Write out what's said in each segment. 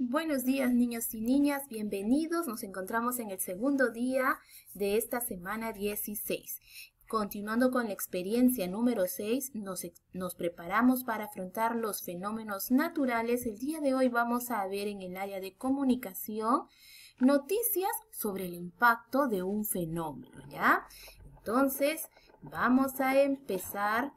Buenos días, niños y niñas, bienvenidos. Nos encontramos en el segundo día de esta semana 16. Continuando con la experiencia número 6, nos preparamos para afrontar los fenómenos naturales. El día de hoy vamos a ver en el área de comunicación noticias sobre el impacto de un fenómeno, ¿ya? Entonces, vamos a empezar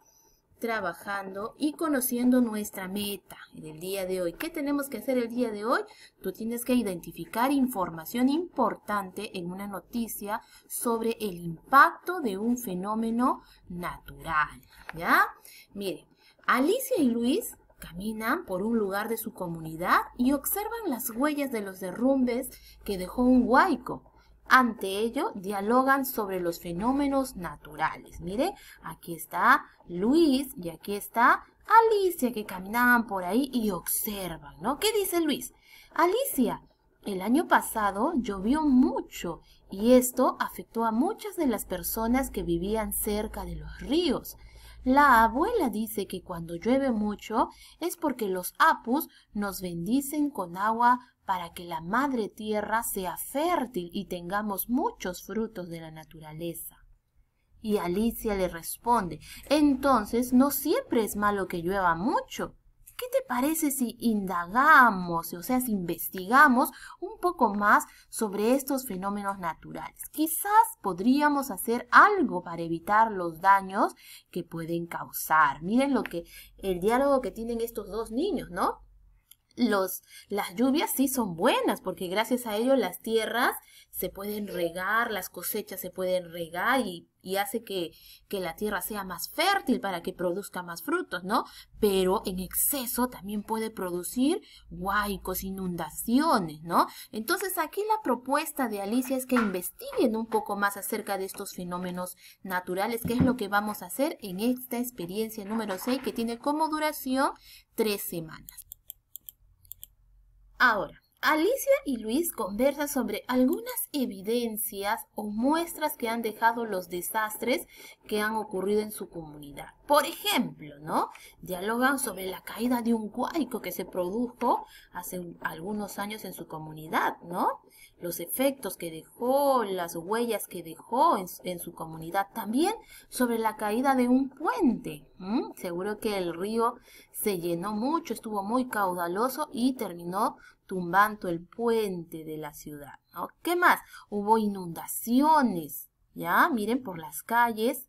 trabajando y conociendo nuestra meta en el día de hoy. ¿Qué tenemos que hacer el día de hoy? Tú tienes que identificar información importante en una noticia sobre el impacto de un fenómeno natural, ¿ya? Miren, Alicia y Luis caminan por un lugar de su comunidad y observan las huellas de los derrumbes que dejó un huaico. Ante ello, dialogan sobre los fenómenos naturales. Mire, aquí está Luis y aquí está Alicia que caminaban por ahí y observan, ¿no? ¿Qué dice Luis? Alicia, el año pasado llovió mucho y esto afectó a muchas de las personas que vivían cerca de los ríos. La abuela dice que cuando llueve mucho es porque los apus nos bendicen con agua para que la madre tierra sea fértil y tengamos muchos frutos de la naturaleza. Y Alicia le responde, entonces no siempre es malo que llueva mucho. ¿Qué te parece si indagamos, o sea, si investigamos un poco más sobre estos fenómenos naturales? Quizás podríamos hacer algo para evitar los daños que pueden causar. Miren el diálogo que tienen estos dos niños, ¿no? Las lluvias sí son buenas porque gracias a ello las tierras se pueden regar, las cosechas se pueden regar y hace que la tierra sea más fértil para que produzca más frutos, ¿no? Pero en exceso también puede producir huaicos, inundaciones, ¿no? Entonces aquí la propuesta de Alicia es que investiguen un poco más acerca de estos fenómenos naturales, que es lo que vamos a hacer en esta experiencia número 6 que tiene como duración 3 semanas. Ahora, Alicia y Luis conversan sobre algunas evidencias o muestras que han dejado los desastres que han ocurrido en su comunidad. Por ejemplo, ¿no? Dialogan sobre la caída de un huaico que se produjo hace algunos años en su comunidad, ¿no? Los efectos que dejó, las huellas que dejó en su comunidad. También sobre la caída de un puente. Seguro que el río se llenó mucho, estuvo muy caudaloso y terminó tumbando el puente de la ciudad, ¿no? ¿Qué más? Hubo inundaciones, ¿ya? Miren, por las calles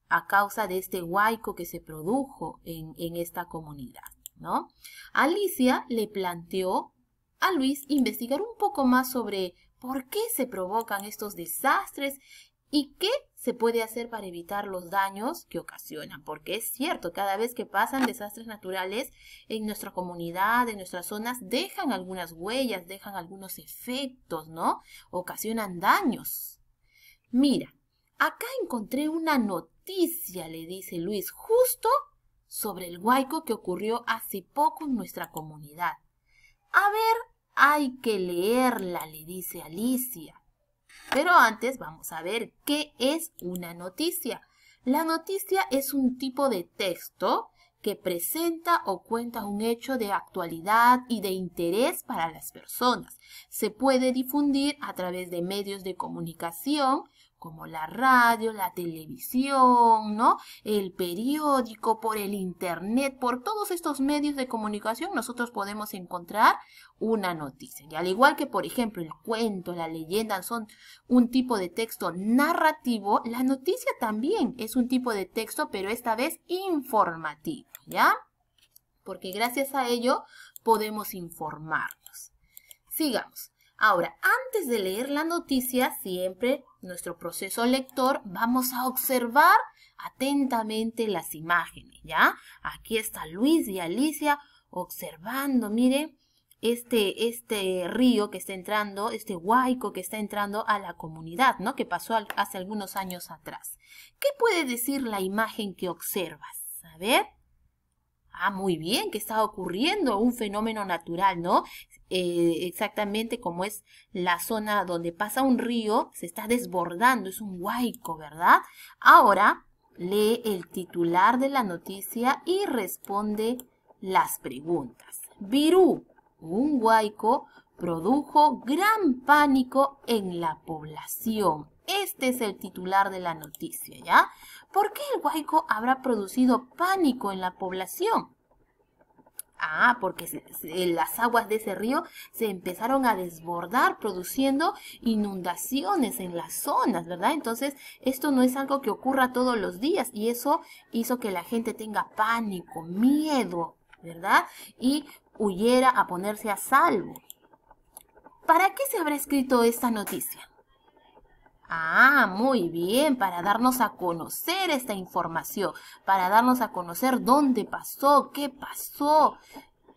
a causa de este huaico que se produjo en esta comunidad, ¿no? Alicia le planteó a Luis investigar un poco más sobre por qué se provocan estos desastres y qué se puede hacer para evitar los daños que ocasionan. Porque es cierto, cada vez que pasan desastres naturales en nuestra comunidad, en nuestras zonas, dejan algunas huellas, dejan algunos efectos, ¿no? Ocasionan daños. Mira, acá encontré una noticia, le dice Luis, justo sobre el huaico que ocurrió hace poco en nuestra comunidad. A ver, hay que leerla, le dice Alicia. Pero antes vamos a ver qué es una noticia. La noticia es un tipo de texto que presenta o cuenta un hecho de actualidad y de interés para las personas. Se puede difundir a través de medios de comunicación como la radio, la televisión, ¿no? El periódico, por el internet, por todos estos medios de comunicación nosotros podemos encontrar una noticia. Y al igual que, por ejemplo, el cuento, la leyenda son un tipo de texto narrativo, la noticia también es un tipo de texto, pero esta vez informativo, ¿ya? Porque gracias a ello podemos informarnos. Sigamos. Ahora, antes de leer la noticia, siempre nuestro proceso lector, vamos a observar atentamente las imágenes, ¿ya? Aquí está Luis y Alicia observando, miren, este río que está entrando, este huaico que está entrando a la comunidad, ¿no? Que pasó hace algunos años atrás. ¿Qué puede decir la imagen que observas? A ver. Ah, muy bien, ¿qué está ocurriendo? Un fenómeno natural, ¿no? Exactamente como es la zona donde pasa un río, se está desbordando, es un huaico, ¿verdad? Ahora lee el titular de la noticia y responde las preguntas. Virú, un huaico produjo gran pánico en la población. Este es el titular de la noticia, ¿ya? ¿Por qué el huaico habrá producido pánico en la población? Ah, porque las aguas de ese río se empezaron a desbordar, produciendo inundaciones en las zonas, ¿verdad? Entonces, esto no es algo que ocurra todos los días y eso hizo que la gente tenga pánico, miedo, ¿verdad? Y huyera a ponerse a salvo. ¿Para qué se habrá escrito esta noticia? Ah, muy bien, para darnos a conocer esta información, para darnos a conocer dónde pasó,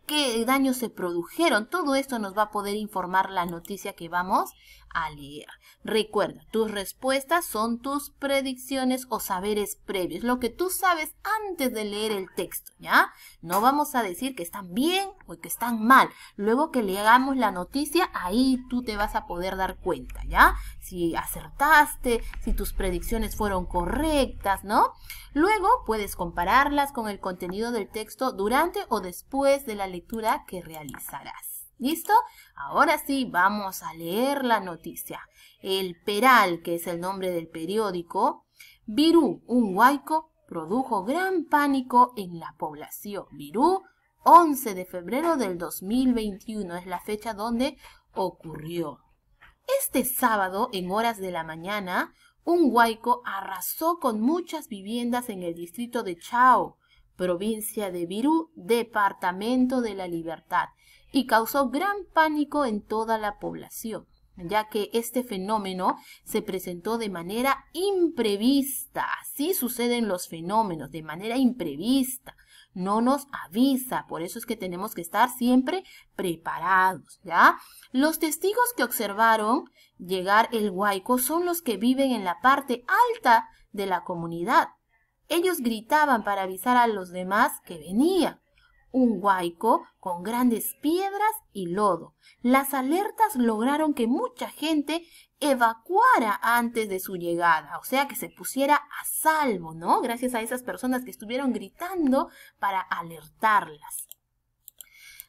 qué daños se produjeron. Todo esto nos va a poder informar la noticia que vamos a leer. Recuerda, tus respuestas son tus predicciones o saberes previos, lo que tú sabes antes de leer el texto, ¿ya? No vamos a decir que están bien o que están mal. Luego que leamos la noticia, ahí tú te vas a poder dar cuenta, ¿ya? Si acertaste, si tus predicciones fueron correctas, ¿no? Luego puedes compararlas con el contenido del texto durante o después de la lectura que realizarás. ¿Listo? Ahora sí, vamos a leer la noticia. El Peral, que es el nombre del periódico, Virú, un huaico, produjo gran pánico en la población. Virú, 11 de febrero del 2021, es la fecha donde ocurrió. Este sábado, en horas de la mañana, un huaico arrasó con muchas viviendas en el distrito de Chao, provincia de Virú, departamento de la Libertad, y causó gran pánico en toda la población, ya que este fenómeno se presentó de manera imprevista. Así suceden los fenómenos, de manera imprevista. No nos avisa, por eso es que tenemos que estar siempre preparados, ¿ya? Los testigos que observaron llegar el huaico son los que viven en la parte alta de la comunidad. Ellos gritaban para avisar a los demás que venía un huaico con grandes piedras y lodo. Las alertas lograron que mucha gente evacuara antes de su llegada, o sea, que se pusiera a salvo, ¿no? Gracias a esas personas que estuvieron gritando para alertarlas.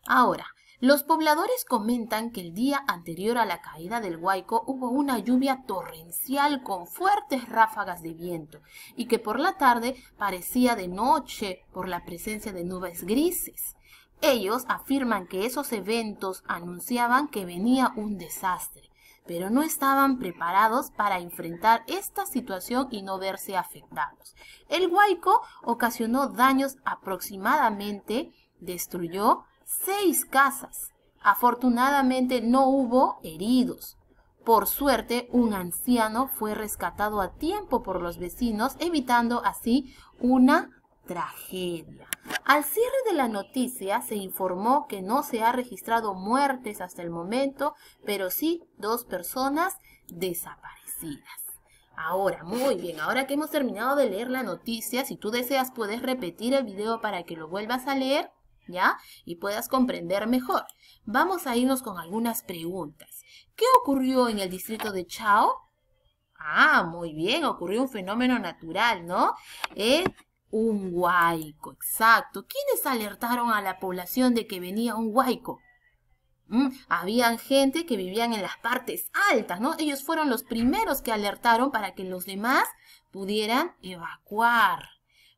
Ahora, los pobladores comentan que el día anterior a la caída del huaico hubo una lluvia torrencial con fuertes ráfagas de viento y que por la tarde parecía de noche por la presencia de nubes grises. Ellos afirman que esos eventos anunciaban que venía un desastre, pero no estaban preparados para enfrentar esta situación y no verse afectados. El huaico ocasionó daños aproximadamente, destruyó 6 casas. Afortunadamente no hubo heridos. Por suerte, un anciano fue rescatado a tiempo por los vecinos, evitando así una tragedia. Al cierre de la noticia se informó que no se ha registrado muertes hasta el momento, pero sí 2 personas desaparecidas. Ahora, muy bien, ahora que hemos terminado de leer la noticia, si tú deseas puedes repetir el video para que lo vuelvas a leer, ¿ya? Y puedas comprender mejor. Vamos a irnos con algunas preguntas. ¿Qué ocurrió en el distrito de Chao? Ah, muy bien, ocurrió un fenómeno natural, ¿no? Un huaico, exacto. ¿Quiénes alertaron a la población de que venía un huaico? Habían gente que vivían en las partes altas, ¿no? Ellos fueron los primeros que alertaron para que los demás pudieran evacuar.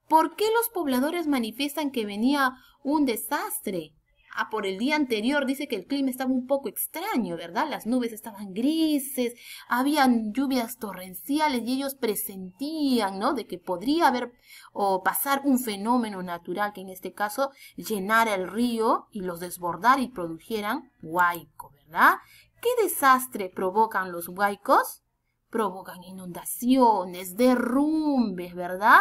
¿Por qué los pobladores manifiestan que venía un desastre? Ah, por el día anterior dice que el clima estaba un poco extraño, ¿verdad? Las nubes estaban grises, habían lluvias torrenciales y ellos presentían, ¿no? De que podría haber o pasar un fenómeno natural que en este caso llenara el río y los desbordara y produjeran huaico, ¿verdad? ¿Qué desastre provocan los huaicos? Provocan inundaciones, derrumbes, ¿verdad?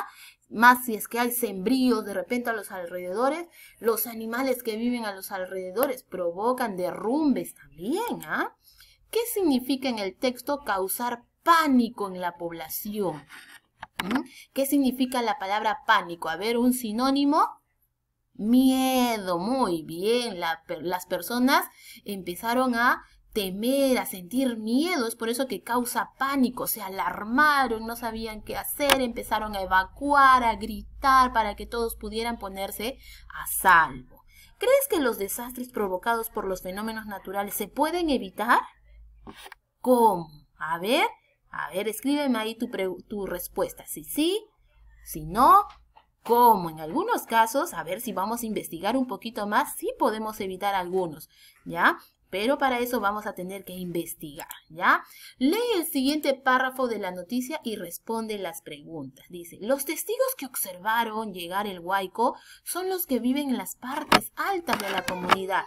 Más si es que hay sembríos de repente a los alrededores, los animales que viven a los alrededores provocan derrumbes también, ¿ah? ¿Qué significa en el texto causar pánico en la población? ¿Qué significa la palabra pánico? A ver, un sinónimo. Miedo, muy bien. Las personas empezaron a temer, a sentir miedo, es por eso que causa pánico, se alarmaron, no sabían qué hacer, empezaron a evacuar, a gritar para que todos pudieran ponerse a salvo. ¿Crees que los desastres provocados por los fenómenos naturales se pueden evitar? ¿Cómo? A ver, escríbeme ahí tu respuesta. Si sí, si no, ¿cómo? En algunos casos, a ver si vamos a investigar un poquito más, sí podemos evitar algunos, ¿ya? Pero para eso vamos a tener que investigar, ¿ya? Lee el siguiente párrafo de la noticia y responde las preguntas. Dice, los testigos que observaron llegar el huaico son los que viven en las partes altas de la comunidad.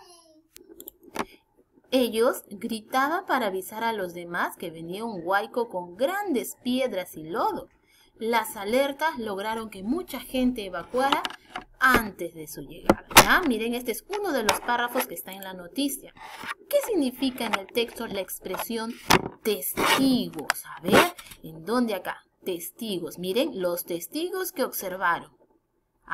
Ellos gritaban para avisar a los demás que venía un huaico con grandes piedras y lodo. Las alertas lograron que mucha gente evacuara antes de su llegada. ¿Ya? Miren, este es uno de los párrafos que está en la noticia. ¿Qué significa en el texto la expresión testigos? A ver, ¿en dónde acá? Testigos. Miren, los testigos que observaron.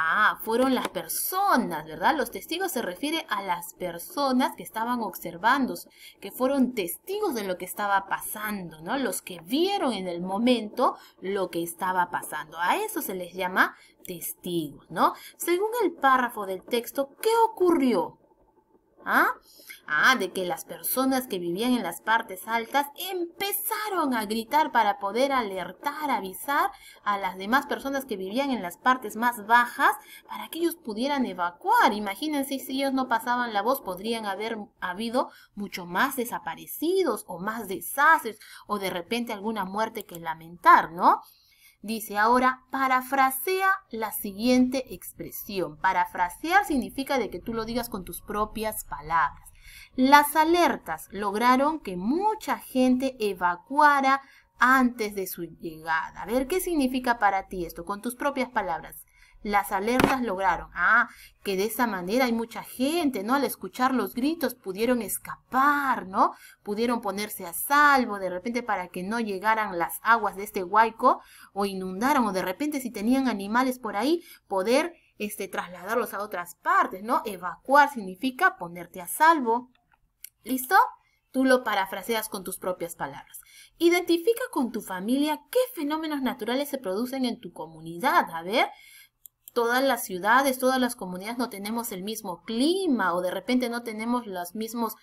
Ah, fueron las personas, ¿verdad? Los testigos se refiere a las personas que estaban observando, que fueron testigos de lo que estaba pasando, ¿no? Los que vieron en el momento lo que estaba pasando. A eso se les llama testigos, ¿no? Según el párrafo del texto, ¿qué ocurrió? De que las personas que vivían en las partes altas empezaron a gritar para poder alertar, avisar a las demás personas que vivían en las partes más bajas para que ellos pudieran evacuar. Imagínense, si ellos no pasaban la voz, podrían haber habido mucho más desaparecidos o más desastres o de repente alguna muerte que lamentar, ¿no? Dice ahora, parafrasea la siguiente expresión. Parafrasear significa de que tú lo digas con tus propias palabras. Las alertas lograron que mucha gente evacuara antes de su llegada. A ver, ¿qué significa para ti esto? Con tus propias palabras. Las alertas lograron, que de esa manera hay mucha gente, ¿no? Al escuchar los gritos pudieron escapar, ¿no? Pudieron ponerse a salvo de repente para que no llegaran las aguas de este huaico o inundaran o de repente si tenían animales por ahí poder trasladarlos a otras partes, ¿no? Evacuar significa ponerte a salvo. ¿Listo? Tú lo parafraseas con tus propias palabras. Identifica con tu familia qué fenómenos naturales se producen en tu comunidad. A ver, todas las ciudades, todas las comunidades no tenemos el mismo clima o de repente no tenemos los mismos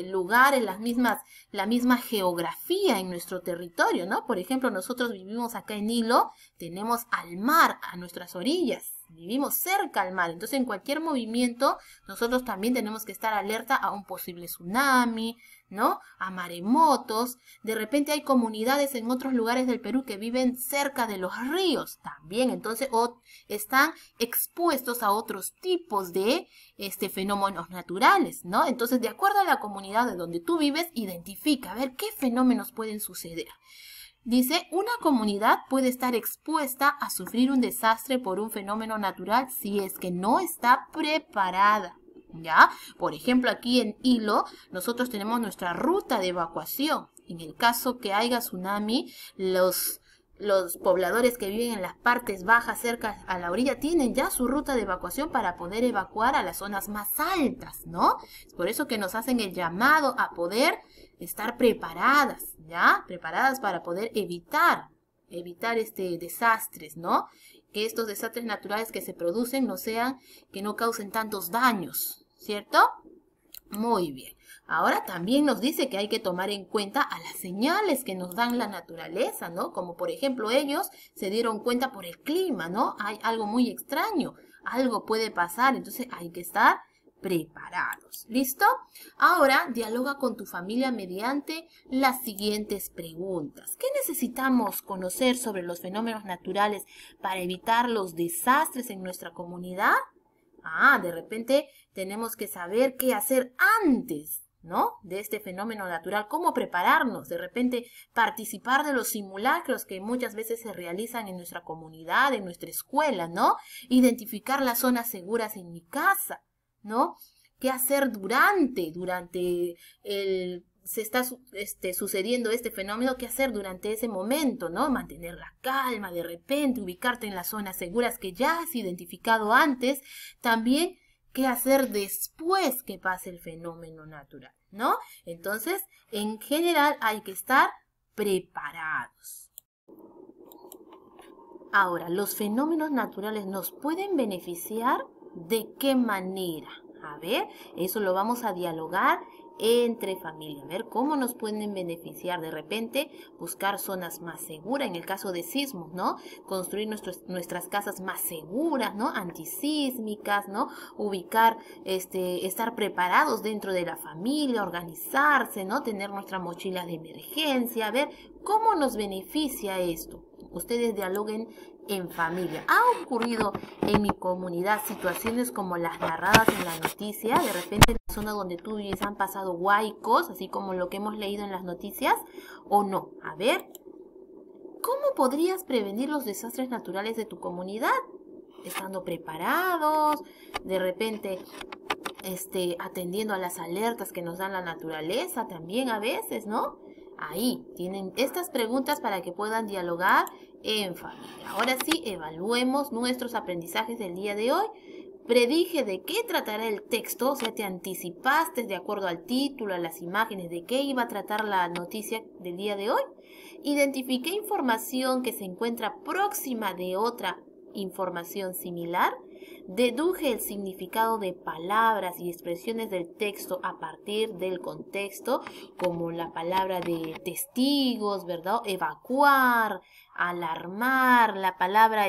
lugares, la misma geografía en nuestro territorio, ¿no? Por ejemplo, nosotros vivimos acá en Hilo, tenemos al mar a nuestras orillas. Vivimos cerca al mar, entonces en cualquier movimiento nosotros también tenemos que estar alerta a un posible tsunami, ¿no? A maremotos. De repente hay comunidades en otros lugares del Perú que viven cerca de los ríos también, entonces están expuestos a otros tipos de fenómenos naturales, ¿no? Entonces, de acuerdo a la comunidad de donde tú vives, identifica, a ver qué fenómenos pueden suceder. Dice, una comunidad puede estar expuesta a sufrir un desastre por un fenómeno natural si es que no está preparada, ¿ya? Por ejemplo, aquí en Hilo, nosotros tenemos nuestra ruta de evacuación. En el caso que haya tsunami, los pobladores que viven en las partes bajas cerca a la orilla tienen ya su ruta de evacuación para poder evacuar a las zonas más altas, ¿no? Es por eso que nos hacen el llamado a poder estar preparadas, ¿ya? Preparadas para poder evitar desastres, ¿no? Que estos desastres naturales que se producen que no causen tantos daños, ¿cierto? Muy bien. Ahora también nos dice que hay que tomar en cuenta a las señales que nos dan la naturaleza, ¿no? Como por ejemplo ellos se dieron cuenta por el clima, ¿no? Hay algo muy extraño, algo puede pasar, entonces hay que estar preparados. ¿Listo? Ahora dialoga con tu familia mediante las siguientes preguntas. ¿Qué necesitamos conocer sobre los fenómenos naturales para evitar los desastres en nuestra comunidad? De repente tenemos que saber qué hacer antes, ¿no? De este fenómeno natural, cómo prepararnos, de repente participar de los simulacros que muchas veces se realizan en nuestra comunidad, en nuestra escuela, ¿no? Identificar las zonas seguras en mi casa, ¿no? ¿Qué hacer durante se está sucediendo este fenómeno? ¿Qué hacer durante ese momento, ¿no? Mantener la calma, de repente ubicarte en las zonas seguras que ya has identificado antes. También, ¿qué hacer después que pase el fenómeno natural, ¿no? Entonces, en general hay que estar preparados. Ahora, ¿los fenómenos naturales nos pueden beneficiar ¿De qué manera? A ver, eso lo vamos a dialogar entre familia, a ver cómo nos pueden beneficiar. De repente buscar zonas más seguras en el caso de sismos, ¿no? Construir nuestras casas más seguras, ¿no? Antisísmicas, ¿no? Ubicar, estar preparados dentro de la familia, organizarse, ¿no? Tener nuestra mochila de emergencia, a ver cómo nos beneficia esto. Ustedes dialoguen en familia. ¿Ha ocurrido en mi comunidad situaciones como las narradas en la noticia? De repente en la zona donde tú vives han pasado huaicos, así como lo que hemos leído en las noticias, ¿o no? A ver, ¿cómo podrías prevenir los desastres naturales de tu comunidad? Estando preparados, de repente atendiendo a las alertas que nos da la naturaleza también a veces, ¿no? Ahí tienen estas preguntas para que puedan dialogar en familia. Ahora sí, evaluemos nuestros aprendizajes del día de hoy. Predije de qué tratará el texto, o sea, te anticipaste de acuerdo al título, a las imágenes, de qué iba a tratar la noticia del día de hoy. Identifiqué información que se encuentra próxima de otra información similar. Deduje el significado de palabras y expresiones del texto a partir del contexto, como la palabra de testigos, ¿verdad? Evacuar, alarmar, la palabra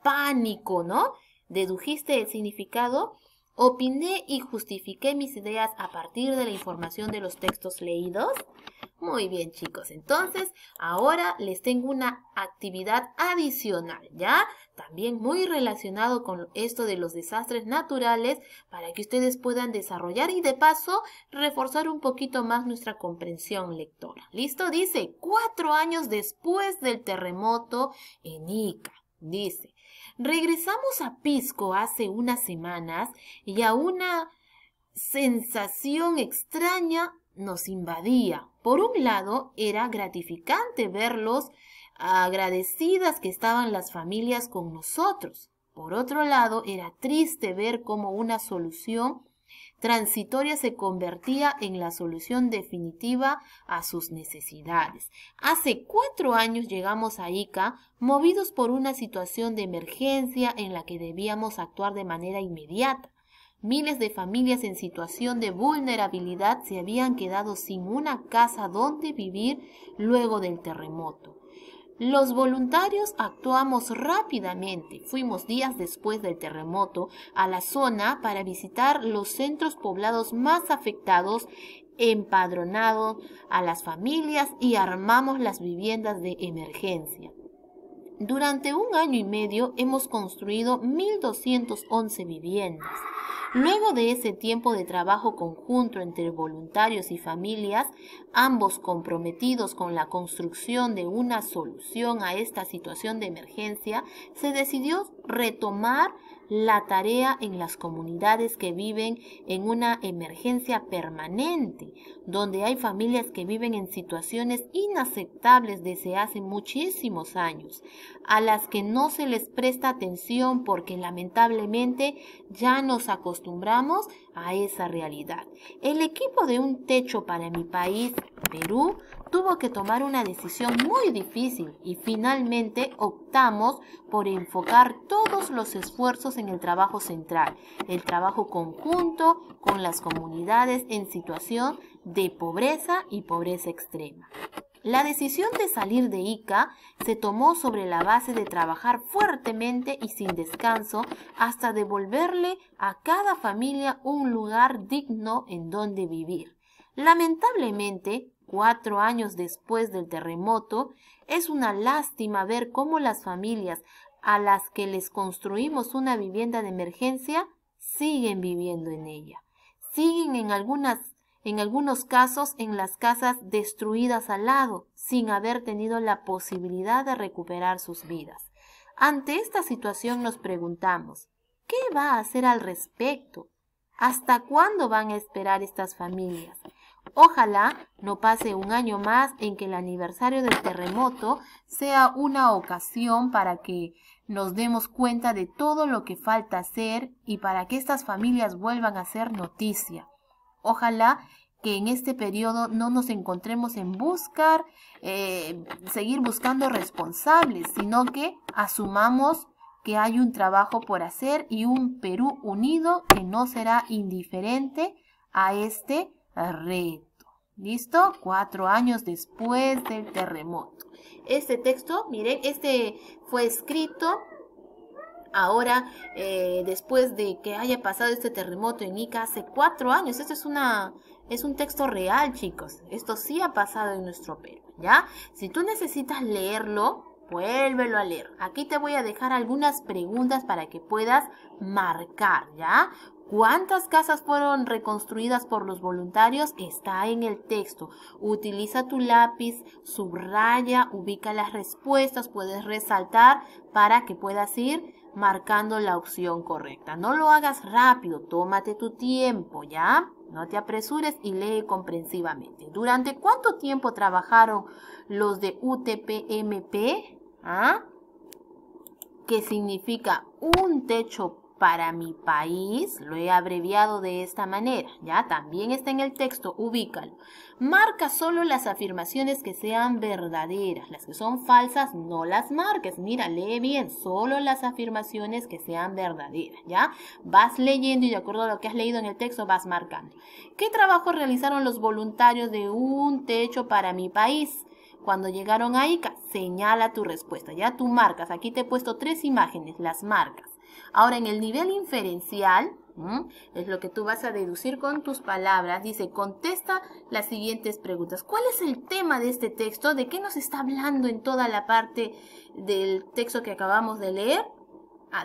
pánico, ¿no? Dedujiste el significado. Opiné y justifiqué mis ideas a partir de la información de los textos leídos. Muy bien, chicos. Entonces, ahora les tengo una actividad adicional, ¿ya? También muy relacionado con esto de los desastres naturales para que ustedes puedan desarrollar y de paso reforzar un poquito más nuestra comprensión lectora. ¿Listo? Dice, 4 años después del terremoto en Ica. Dice, regresamos a Pisco hace unas semanas y a una sensación extraña nos invadía. Por un lado, era gratificante verlos agradecidas que estaban las familias con nosotros. Por otro lado, era triste ver cómo una solución transitoria se convertía en la solución definitiva a sus necesidades. Hace 4 años llegamos a Ica movidos por una situación de emergencia en la que debíamos actuar de manera inmediata. Miles de familias en situación de vulnerabilidad se habían quedado sin una casa donde vivir luego del terremoto. Los voluntarios actuamos rápidamente. Fuimos días después del terremoto a la zona para visitar los centros poblados más afectados, empadronado a las familias y armamos las viviendas de emergencia. Durante 1 año y medio hemos construido 1.211 viviendas. Luego de ese tiempo de trabajo conjunto entre voluntarios y familias, ambos comprometidos con la construcción de una solución a esta situación de emergencia, se decidió retomar la tarea en las comunidades que viven en una emergencia permanente, donde hay familias que viven en situaciones inaceptables desde hace muchísimos años, a las que no se les presta atención porque lamentablemente ya nos acostumbramos a esa realidad. El equipo de Un Techo para mi país, Perú, tuvo que tomar una decisión muy difícil y finalmente optamos por enfocar todos los esfuerzos en el trabajo central, el trabajo conjunto con las comunidades en situación de pobreza y pobreza extrema. La decisión de salir de Ica se tomó sobre la base de trabajar fuertemente y sin descanso hasta devolverle a cada familia un lugar digno en donde vivir. Lamentablemente, 4 años después del terremoto, es una lástima ver cómo las familias a las que les construimos una vivienda de emergencia siguen viviendo en ella. Siguen en algunos casos en las casas destruidas al lado, sin haber tenido la posibilidad de recuperar sus vidas. Ante esta situación nos preguntamos, ¿qué va a hacer al respecto? ¿Hasta cuándo van a esperar estas familias? Ojalá no pase 1 año más en que el aniversario del terremoto sea una ocasión para que nos demos cuenta de todo lo que falta hacer y para que estas familias vuelvan a ser noticia. Ojalá que en este periodo no nos encontremos en seguir buscando responsables, sino que asumamos que hay un trabajo por hacer y un Perú unido que no será indiferente a este reto. ¿Listo? 4 años después del terremoto. Este texto, miren, este fue escrito ahora, después de que haya pasado este terremoto en Ica hace 4 años. Esto es un texto real, chicos. Esto sí ha pasado en nuestro Perú, ¿ya? Si tú necesitas leerlo, vuélvelo a leer. Aquí te voy a dejar algunas preguntas para que puedas marcar, ¿ya? ¿Cuántas casas fueron reconstruidas por los voluntarios? Está en el texto. Utiliza tu lápiz, subraya, ubica las respuestas, puedes resaltar para que puedas ir marcando la opción correcta. No lo hagas rápido, tómate tu tiempo, ¿ya? No te apresures y lee comprensivamente. ¿Durante cuánto tiempo trabajaron los de UTPMP? ¿Ah? ¿Qué significa un techo para mi país? Lo he abreviado de esta manera, ¿ya? También está en el texto, ubícalo. Marca solo las afirmaciones que sean verdaderas. Las que son falsas, no las marques. Mira, lee bien, solo las afirmaciones que sean verdaderas, ¿ya? Vas leyendo y de acuerdo a lo que has leído en el texto vas marcando. ¿Qué trabajo realizaron los voluntarios de un techo para mi país? Cuando llegaron a Ica, señala tu respuesta, ¿ya? Tú marcas. Aquí te he puesto 3 imágenes, las marcas. Ahora, en el nivel inferencial, es lo que tú vas a deducir con tus palabras. Dice, contesta las siguientes preguntas. ¿Cuál es el tema de este texto? ¿De qué nos está hablando en toda la parte del texto que acabamos de leer?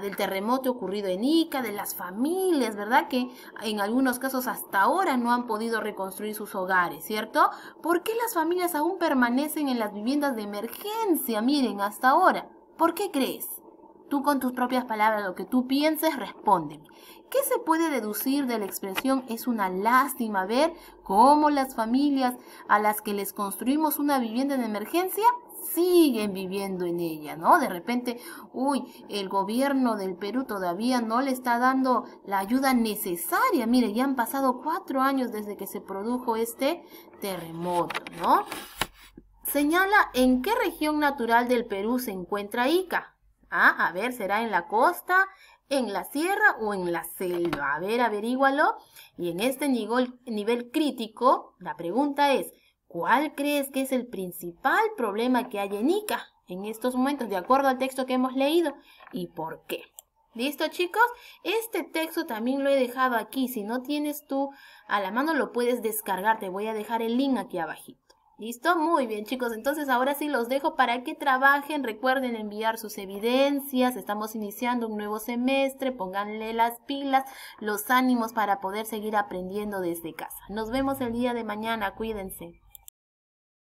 Del terremoto ocurrido en Ica, de las familias, ¿verdad? Que en algunos casos hasta ahora no han podido reconstruir sus hogares, ¿cierto? ¿Por qué las familias aún permanecen en las viviendas de emergencia? Miren, hasta ahora. ¿Por qué crees? Tú con tus propias palabras, lo que tú pienses, respóndeme. ¿Qué se puede deducir de la expresión es una lástima ver cómo las familias a las que les construimos una vivienda de emergencia siguen viviendo en ella, ¿no? De repente, el gobierno del Perú todavía no le está dando la ayuda necesaria. Mire, ya han pasado 4 años desde que se produjo este terremoto, ¿no? Señala en qué región natural del Perú se encuentra Ica. A ver, ¿será en la costa, en la sierra o en la selva? A ver, averígualo. Y en este nivel crítico, la pregunta es, ¿cuál crees que es el principal problema que hay en Ica en estos momentos, de acuerdo al texto que hemos leído? ¿Y por qué? ¿Listo, chicos? Este texto también lo he dejado aquí. Si no tienes tú a la mano, lo puedes descargar. Te voy a dejar el link aquí abajito. ¿Listo? Muy bien, chicos. Entonces, ahora sí los dejo para que trabajen. Recuerden enviar sus evidencias. Estamos iniciando un nuevo semestre. Pónganle las pilas, los ánimos para poder seguir aprendiendo desde casa. Nos vemos el día de mañana. Cuídense.